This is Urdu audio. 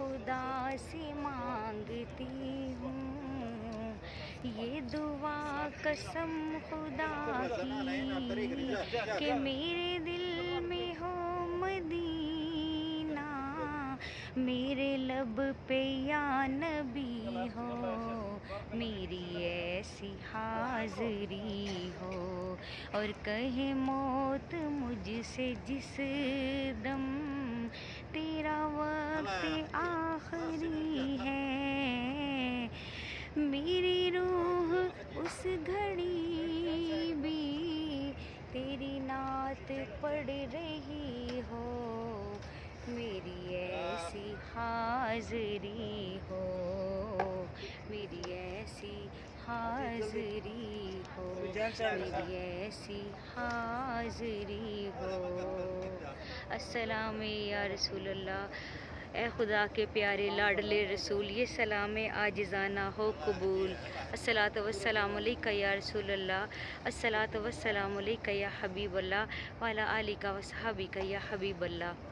خدا سے مانگتی ہوں، یہ دعا قسم خدا کی کہ میرے دل میں ہو مدینہ، میرے لب پہ یا نبی ہو، میری ایسی حاضری ہو، اور کہے موت مجھ سے جس دم تیرا وقت آخری ہے، میری روح اس گھڑی بھی تیری نعت پڑھ رہی ہو، میری ایسی حاضری ہو، میری ایسی حاضری ہو، میری ایسی حاضری ہو۔ السلام یا رسول اللہ، اے خدا کے پیارے لاڈلے رسول، یہ سلام عاجزانہ ہو قبول۔ الصلاۃ والسلام علیک یا رسول اللہ، الصلاۃ والسلام علیک یا حبیب اللہ، وعلی آلک و صحابک یا حبیب اللہ۔